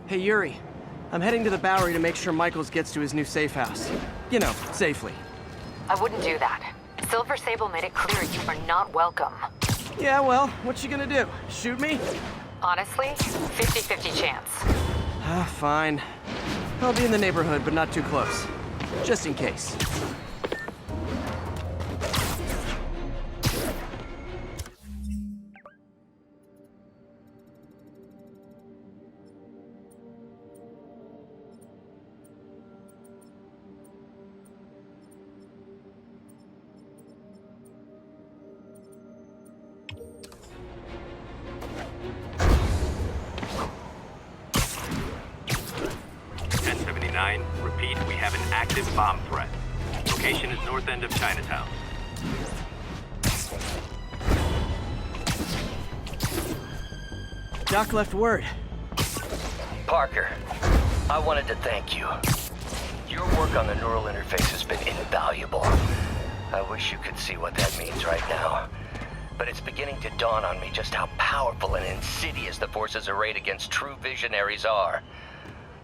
Hey, Yuri. I'm heading to the Bowery to make sure Michaels gets to his new safe house. You know, safely. I wouldn't do that. Silver Sable made it clear you are not welcome. Yeah, well, what you gonna do? Shoot me? Honestly, 50-50 chance. Ah, fine. I'll be in the neighborhood, but not too close. Just in case. Repeat, we have an active bomb threat. Location is north end of Chinatown. Doc left word. Parker, I wanted to thank you. Your work on the neural interface has been invaluable. I wish you could see what that means right now. But it's beginning to dawn on me just how powerful and insidious the forces arrayed against true visionaries are.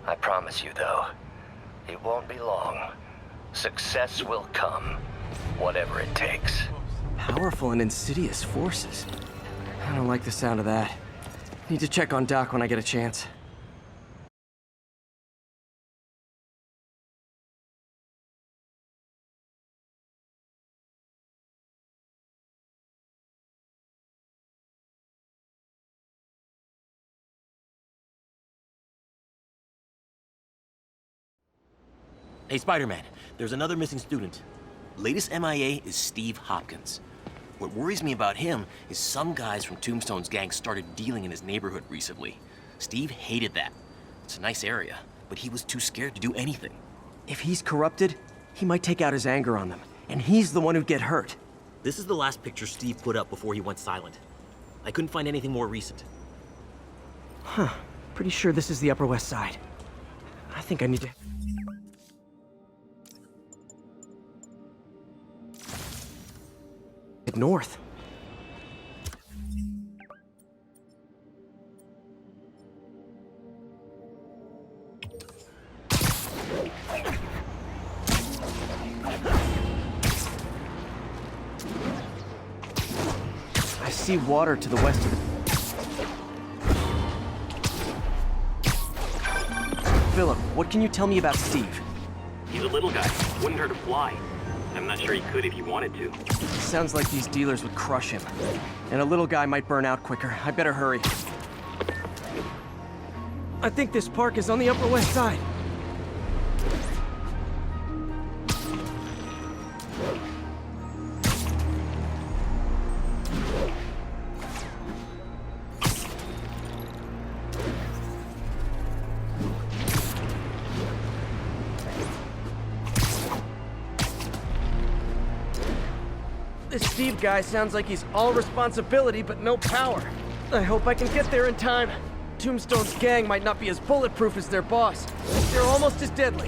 I promise you, though, it won't be long. Success will come, whatever it takes. Powerful and insidious forces. I don't like the sound of that. Need to check on Doc when I get a chance. Hey, Spider-Man, there's another missing student. Latest MIA is Steve Hopkins. What worries me about him is some guys from Tombstone's gang started dealing in his neighborhood recently. Steve hated that. It's a nice area, but he was too scared to do anything. If he's corrupted, he might take out his anger on them, and he's the one who'd get hurt. This is the last picture Steve put up before he went silent. I couldn't find anything more recent. Huh. Pretty sure this is the Upper West Side. I think I need to... head north. I see water to the west of the... Philip, what can you tell me about Steve? He's a little guy. Wouldn't hurt to fly. I'm not sure he could if he wanted to. Sounds like these dealers would crush him. And a little guy might burn out quicker. I better hurry. I think this park is on the Upper West Side. This Steve guy sounds like he's all responsibility but no power. I hope I can get there in time. Tombstone's gang might not be as bulletproof as their boss. They're almost as deadly.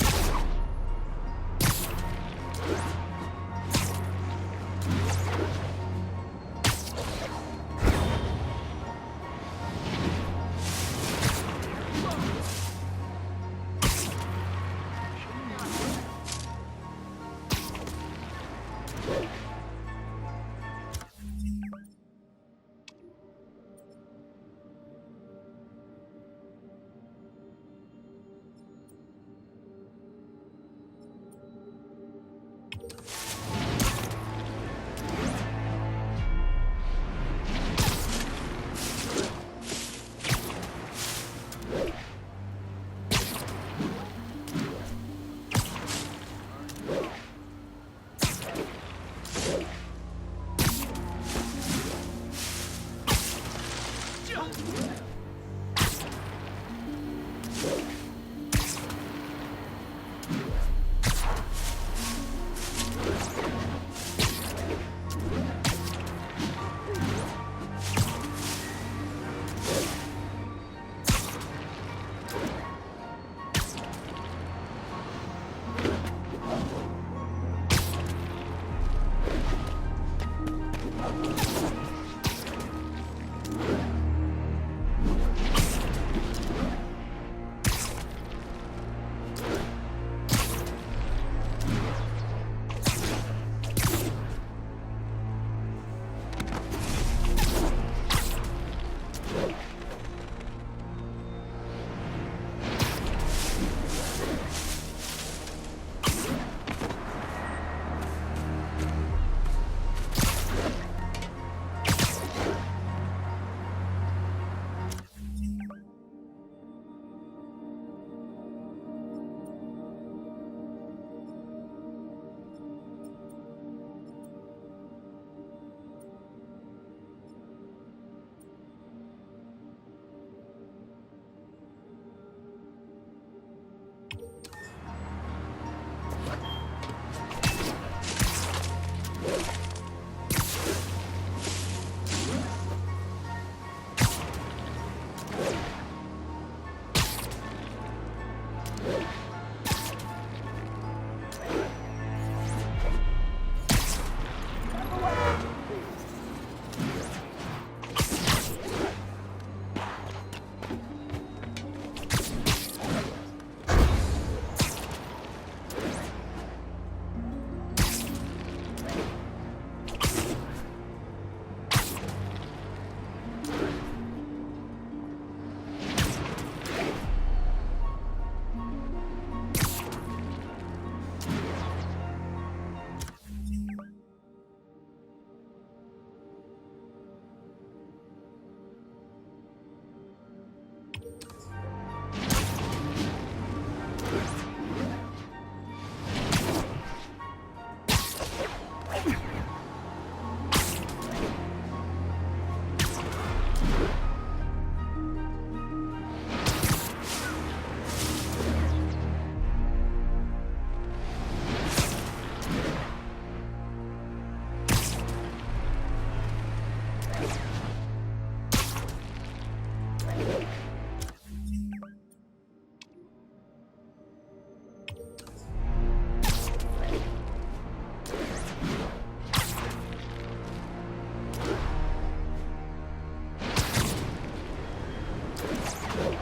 Can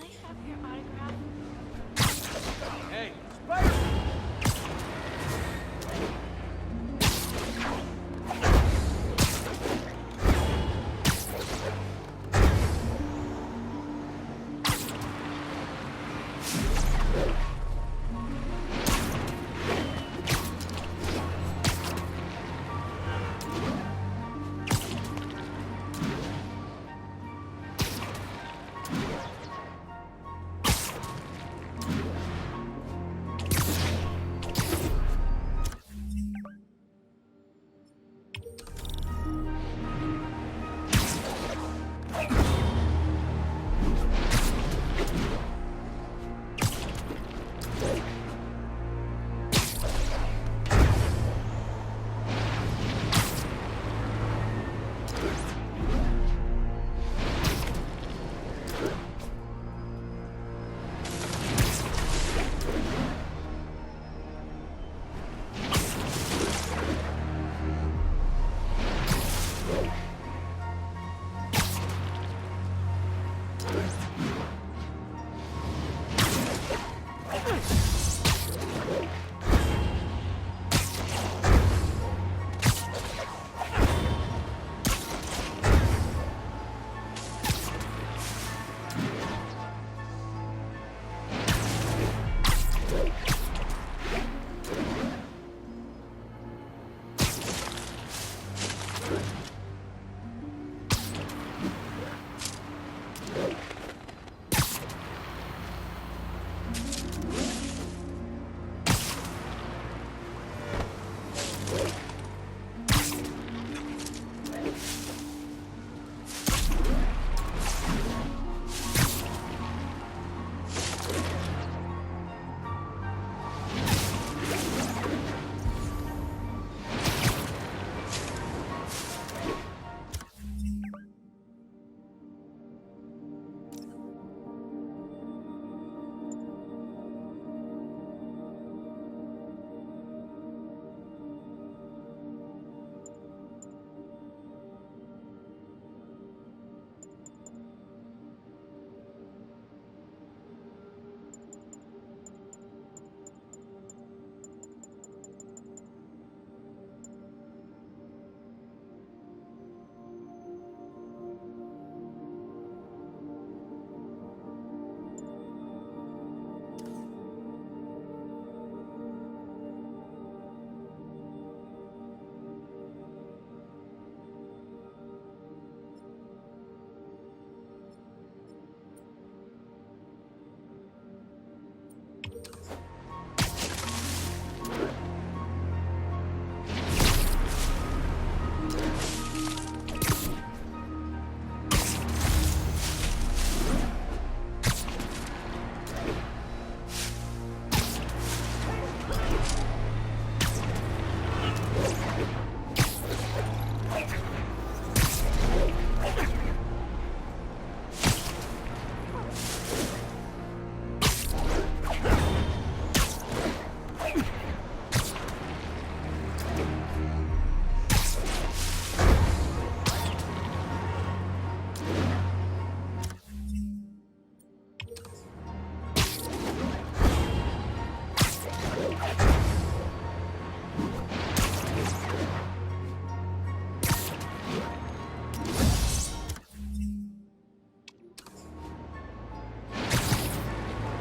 I have your autograph? Hey, Spider!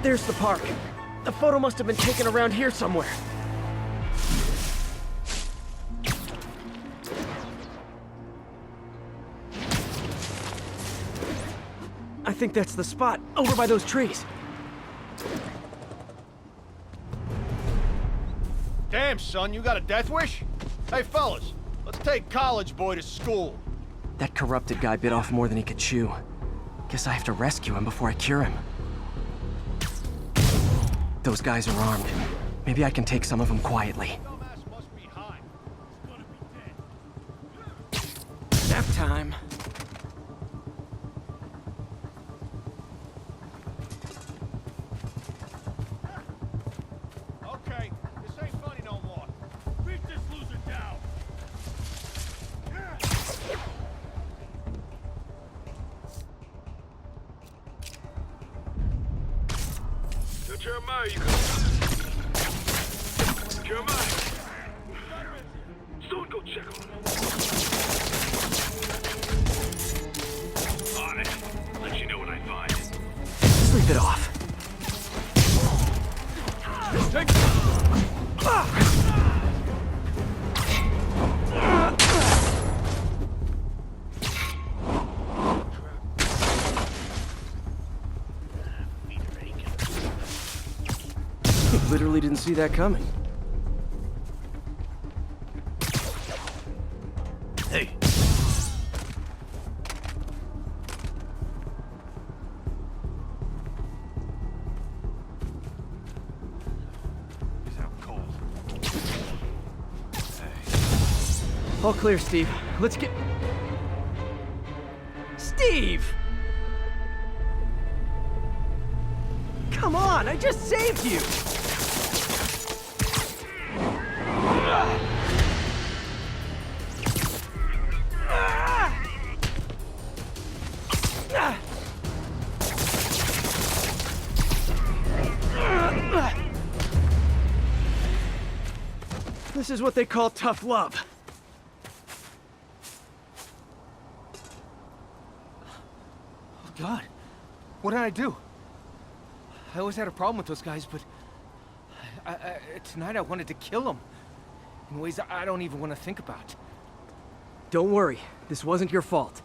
There's the park. The photo must have been taken around here somewhere. I think that's the spot, over by those trees. Damn, son, you got a death wish? Hey, fellas, let's take college boy to school. That corrupted guy bit off more than he could chew. Guess I have to rescue him before I cure him. Those guys are armed. Maybe I can take some of them quietly. Dumbass must be high. He's gonna be dead. Nap time. Okay, this ain't funny no more. Beat this loser down. Now, Jeremiah, you can... Jeremiah! Someone go check on him. On it. Let you know what I find. Sleep it off. Literally didn't see that coming. Hey, He's out cold. All clear, Steve. Let's get... Steve! Come on, I just saved you! This is what they call tough love. Oh, God. What did I do? I always had a problem with those guys, but... tonight I wanted to kill them. In ways I don't even want to think about. Don't worry, this wasn't your fault.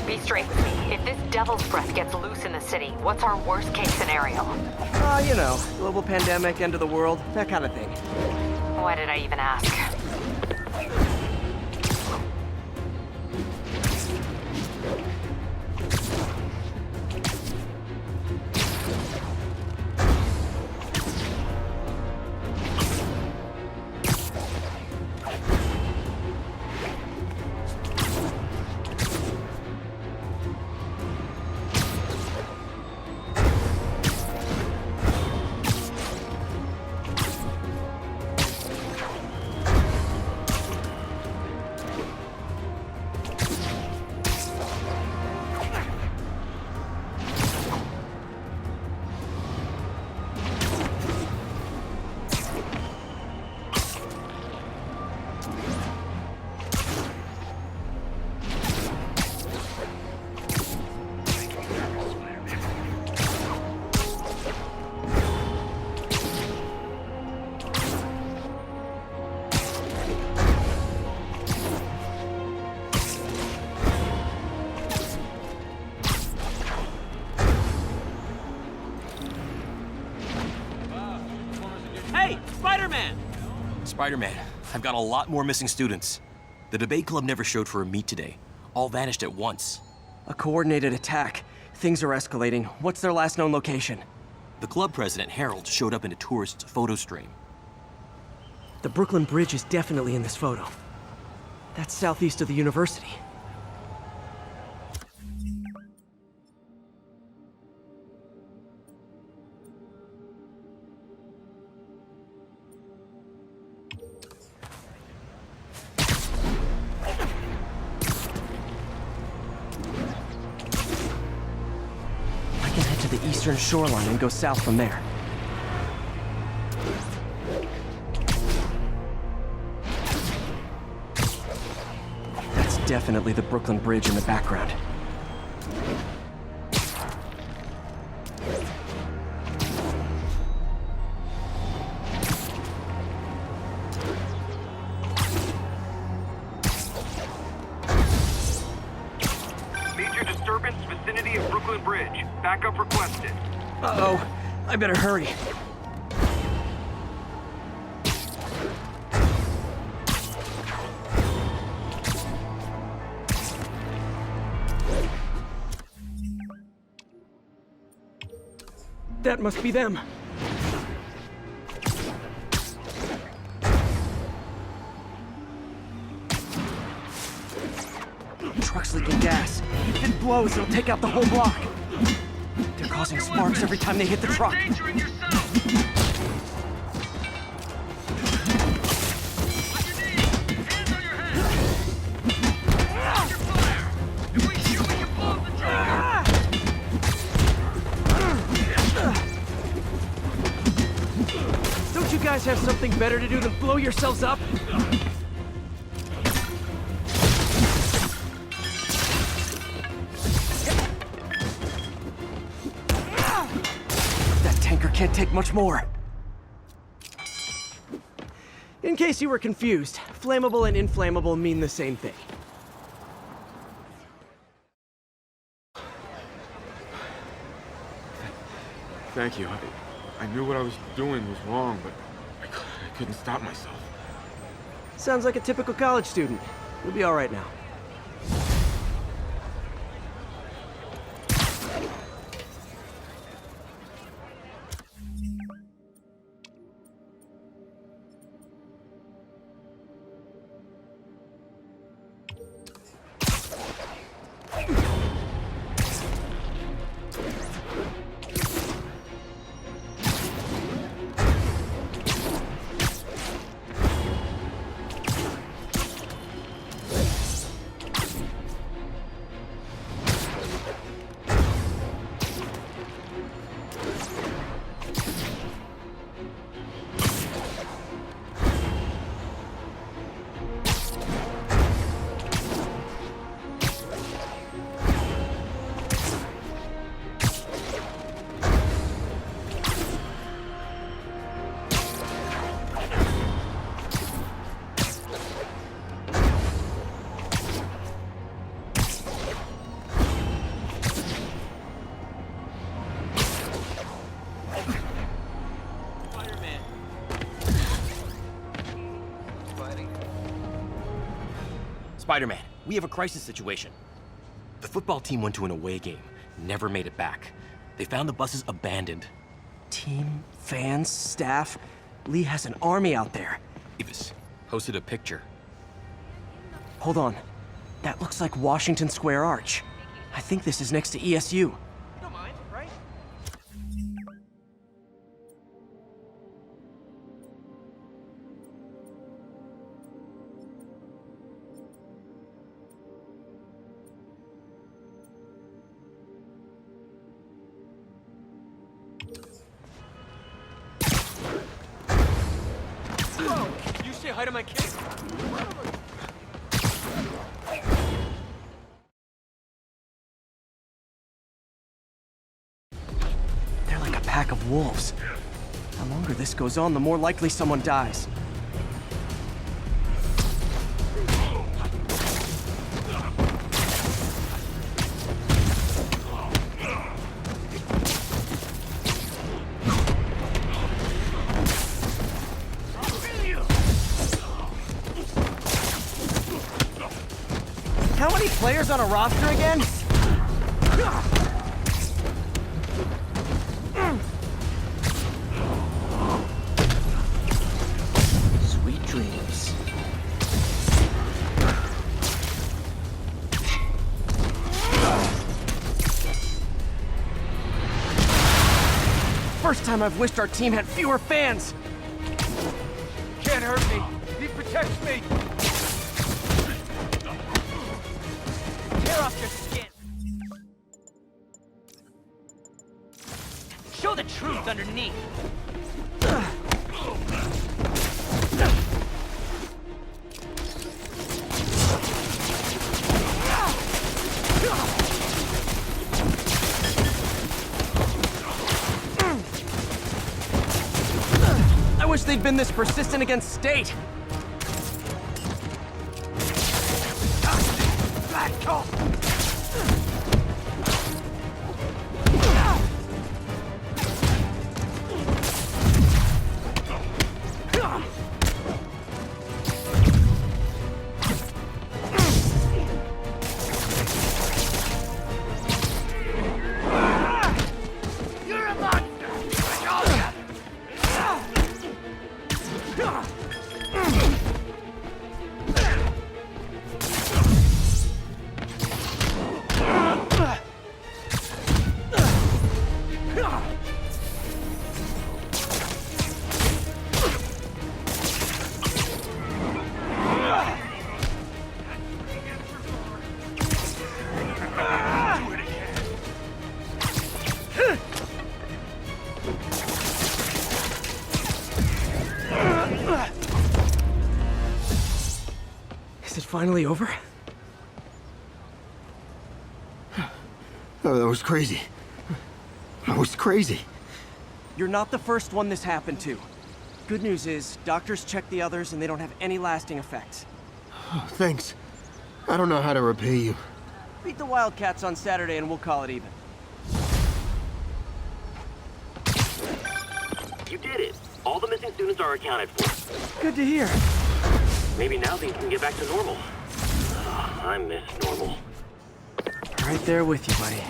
Be straight with me. If this devil's breath gets loose in the city, what's our worst case scenario? You know, global pandemic, end of the world, that kind of thing. Why did I even ask? Spider-Man, I've got a lot more missing students. The debate club never showed for a meet today. All vanished at once. A coordinated attack. Things are escalating. What's their last known location? The club president, Harold, showed up in a tourist's photo stream. The Brooklyn Bridge is definitely in this photo. That's southeast of the university. I can head to the eastern shoreline and go south from there. That's definitely the Brooklyn Bridge in the background. Major disturbance vicinity of Brooklyn Bridge. Backup requested. Uh-oh. I better hurry. That must be them. Truck's leaking gas. If it blows, it'll take out the whole block. They're causing sparks every time they hit the truck. Don't you guys have something better to do than blow yourselves up? That tanker can't take much more. In case you were confused, flammable and inflammable mean the same thing. Thank you. I knew what I was doing was wrong, but I couldn't stop myself. Sounds like a typical college student. You'll be all right now. Spider-Man, we have a crisis situation. The football team went to an away game, never made it back. They found the buses abandoned. Team, fans, staff. Lee has an army out there. Davis posted a picture. Hold on. That looks like Washington Square Arch. I think this is next to ESU. Don't mind, right? Bro, you say hi to my kid? They're like a pack of wolves. The longer this goes on, the more likely someone dies. how many players on a roster again? Sweet dreams. First time I've wished our team had fewer fans. Can't hurt me. He protects me. Tear off your skin. Show the truth underneath. I wish they'd been this persistent against State. Is it finally over? Oh, that was crazy. That was crazy. You're not the first one this happened to. Good news is, doctors checked the others and they don't have any lasting effects. Oh, thanks. I don't know how to repay you. Beat the Wildcats on Saturday and we'll call it even. You did it. All the missing students are accounted for. Good to hear. Maybe now things can get back to normal. I miss normal. Right there with you, buddy.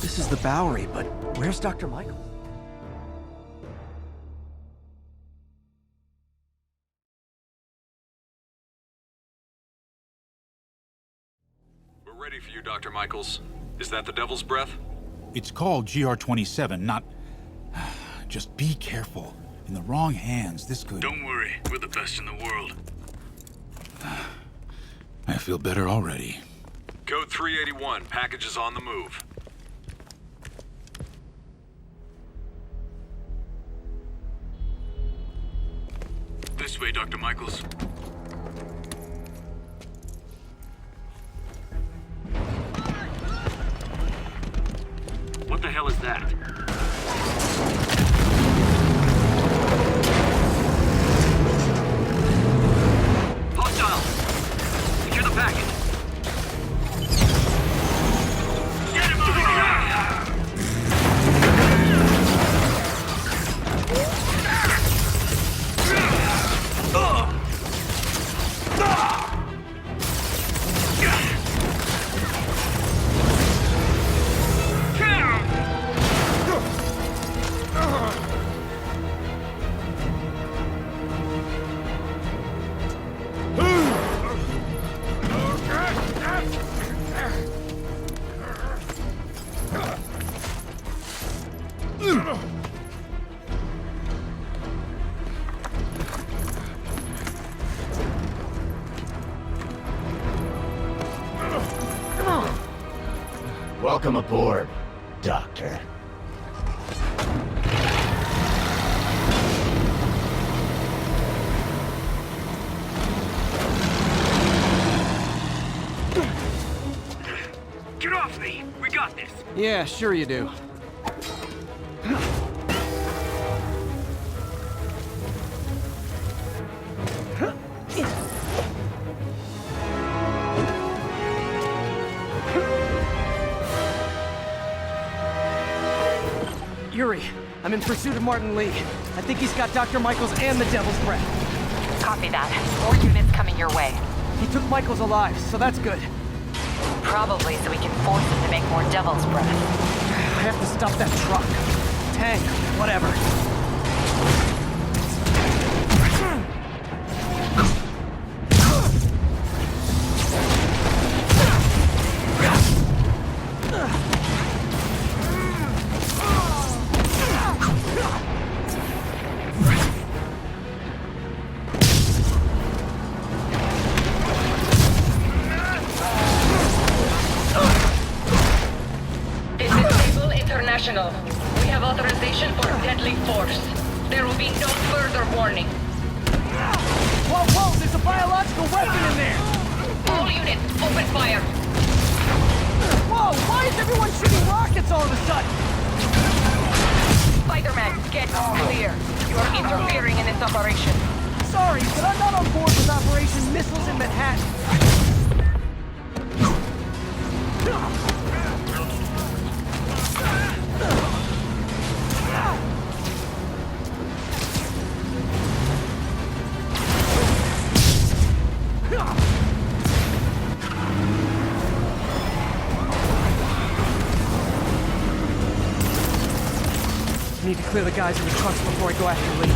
This is the Bowery, but where's Dr. Michael? We're ready for you, Dr. Michaels. Is that the Devil's Breath? It's called GR-27, not... Just be careful. In the wrong hands, this could... Don't worry, we're the best in the world. I feel better already. Code 381, package is on the move. This way, Dr. Michaels. What the hell is that? Hostile! Secure the package! Get him out of here! Welcome aboard, Doctor. Get off me! We got this! Yeah, sure you do. Yuri, I'm in pursuit of Martin Lee. I think he's got Dr. Michaels and the Devil's Breath. Copy that. More units coming your way. He took Michaels alive, so that's good. Probably so we can force him to make more Devil's Breath. I have to stop that truck. Tank, whatever. This is Sable International. We have authorization for deadly force. There will be no further warning. Whoa, whoa, there's a biological weapon in there! All units, open fire! Whoa, why is everyone shooting rockets all of a sudden? Spider-Man, get clear. You are interfering in this operation. Sorry, but I'm not on board with Operation Missiles in Manhattan. I need to clear the guys in the trucks before I go after Lee.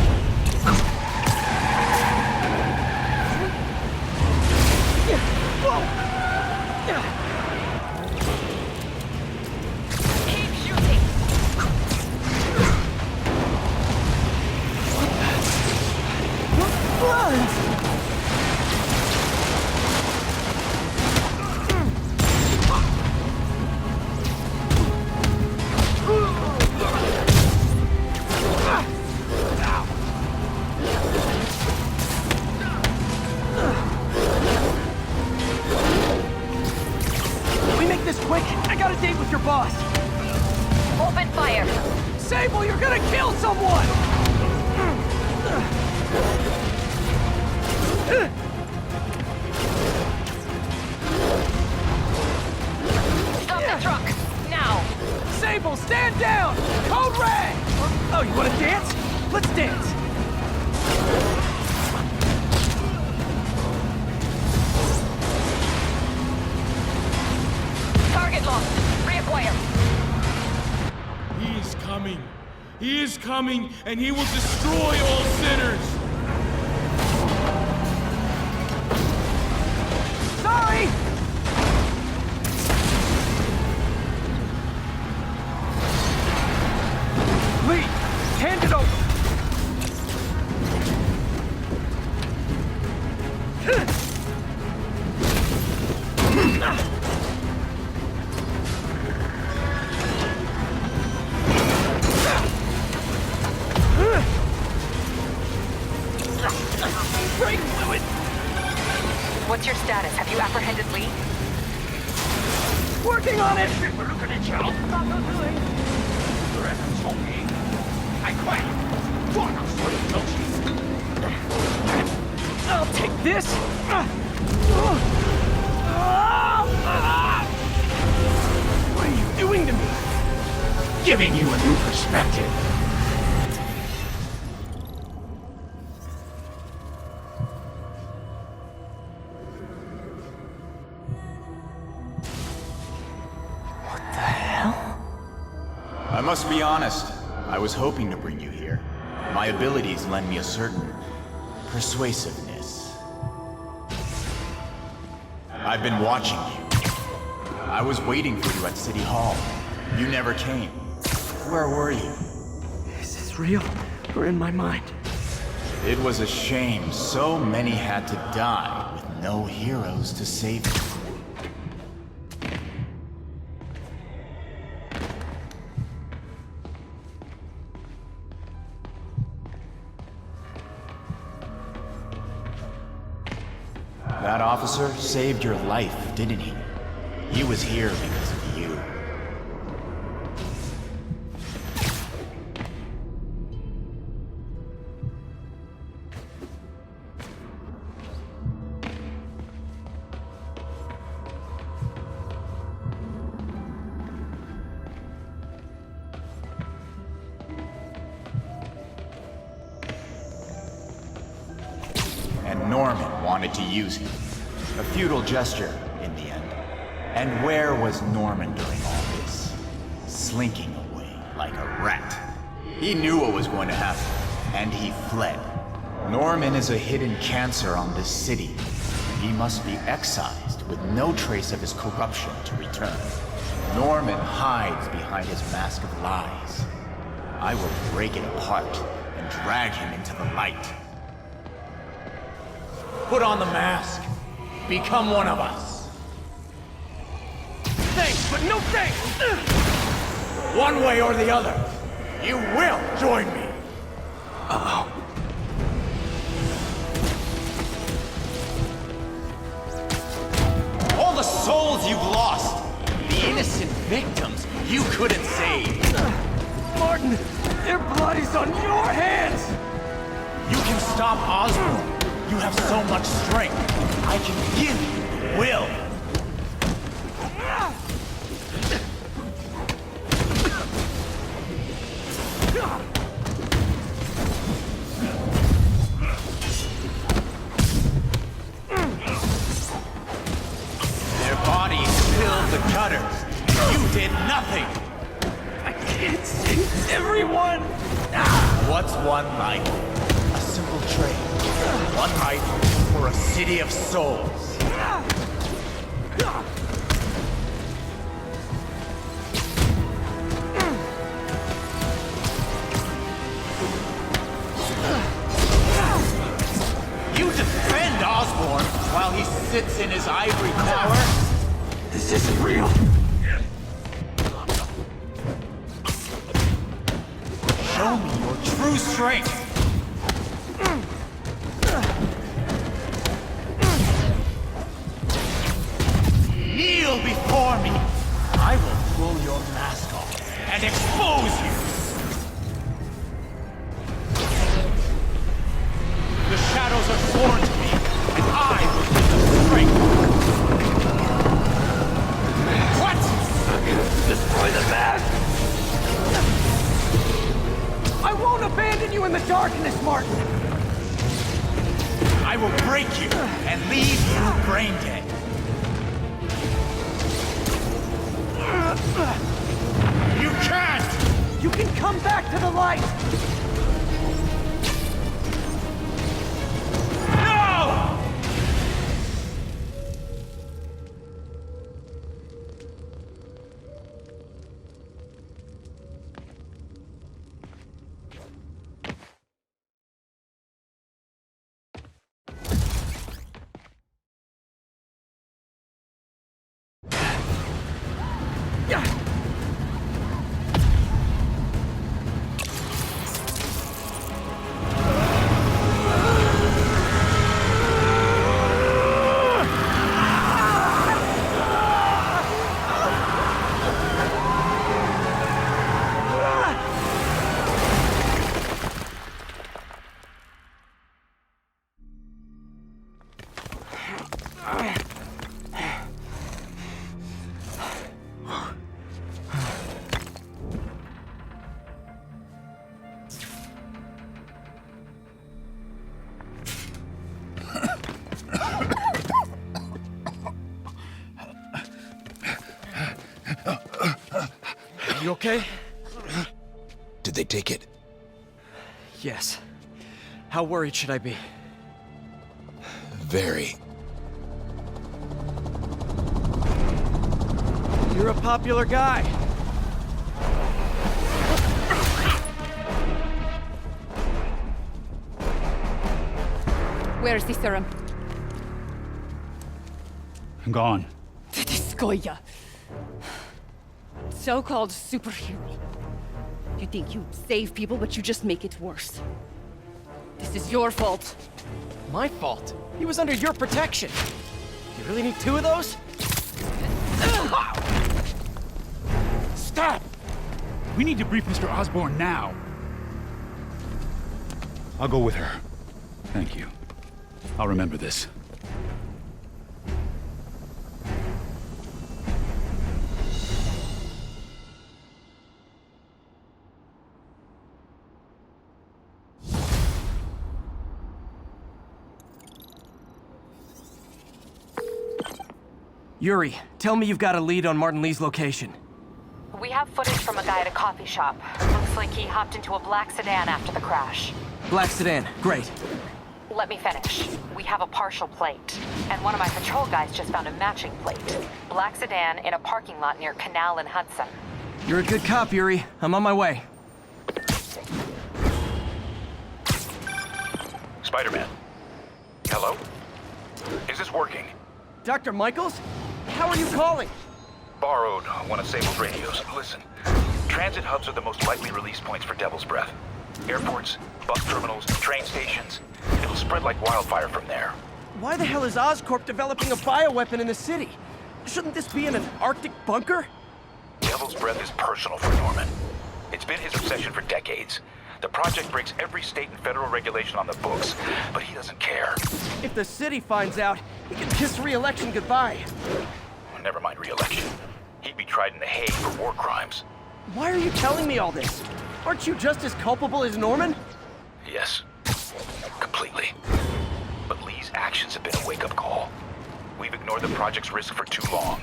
Keep shooting! We make this quick. I got a date with your boss. Open fire! Sable, you're gonna kill someone! Stop the truck! Now! Sable, stand down! Code Red! Oh, you wanna dance? Let's dance! Target lost! Reacquire! He is coming. He is coming, and he will destroy all sinners. Sorry! Lee, hand it over! Brake fluid! What's your status? Have you apprehended Lee? Working on it! I'll take this! What are you doing to me? Giving you a new perspective. I must be honest. I was hoping to bring you here. My abilities lend me a certain persuasiveness. I've been watching you. I was waiting for you at City Hall. You never came. Where were you? Is this real or in my mind? It was a shame so many had to die with no heroes to save them. That officer saved your life, didn't he? He was here because of wanted to use him. A futile gesture, in the end. And where was Norman during all this? Slinking away like a rat. He knew what was going to happen, and he fled. Norman is a hidden cancer on this city. He must be excised with no trace of his corruption to return. Norman hides behind his mask of lies. I will break it apart and drag him into the light. Put on the mask. Become one of us. Thanks, but no thanks! One way or the other, you will join me. Uh-oh. All the souls you've lost, the innocent victims you couldn't save. Martin, their blood is on your hands! You can stop Osborn. You have so much strength. I can give you will. Their bodies filled the gutters. You did nothing. I can't save everyone! What's one life? A simple trade. One life for a city of souls. You defend Osborn while he sits in his ivory tower? This isn't real. Show me your true strength. Kneel before me. I will pull your mask off and expose you. The shadows are sworn to me, and I will give them strength. What? I'm gonna destroy the mask! I won't abandon you in the darkness, Martin! I will break you and leave you brain dead. You can't! You can come back to the light! No! You okay? Did they take it? Yes. How worried should I be? Very. You're a popular guy. Where's the serum? Gone. This Goya. So-called superhero. You think you save people, but you just make it worse. This is your fault. My fault? He was under your protection. You really need two of those? Stop! We need to brief Mr. Osborn now. I'll go with her. Thank you. I'll remember this. Yuri, tell me you've got a lead on Martin Lee's location. We have footage from a guy at a coffee shop. Looks like he hopped into a black sedan after the crash. Black sedan, great. Let me finish. We have a partial plate. And one of my patrol guys just found a matching plate. Black sedan in a parking lot near Canal and Hudson. You're a good cop, Yuri. I'm on my way. Spider-Man. Hello? Is this working? Dr. Michaels? How are you calling? Borrowed one of Sable's radios. Listen, transit hubs are the most likely release points for Devil's Breath. Airports, bus terminals, train stations. It'll spread like wildfire from there. Why the hell is Oscorp developing a bioweapon in the city? Shouldn't this be in an Arctic bunker? Devil's Breath is personal for Norman. It's been his obsession for decades. The project breaks every state and federal regulation on the books, but he doesn't care. If the city finds out, he can kiss re-election goodbye. Never mind re-election. He'd be tried in The Hague for war crimes. Why are you telling me all this? Aren't you just as culpable as Norman? Yes. Completely. But Lee's actions have been a wake-up call. We've ignored the project's risk for too long.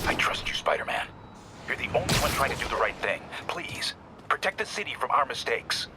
I trust you, Spider-Man. You're the only one trying to do the right thing. Please, protect the city from our mistakes.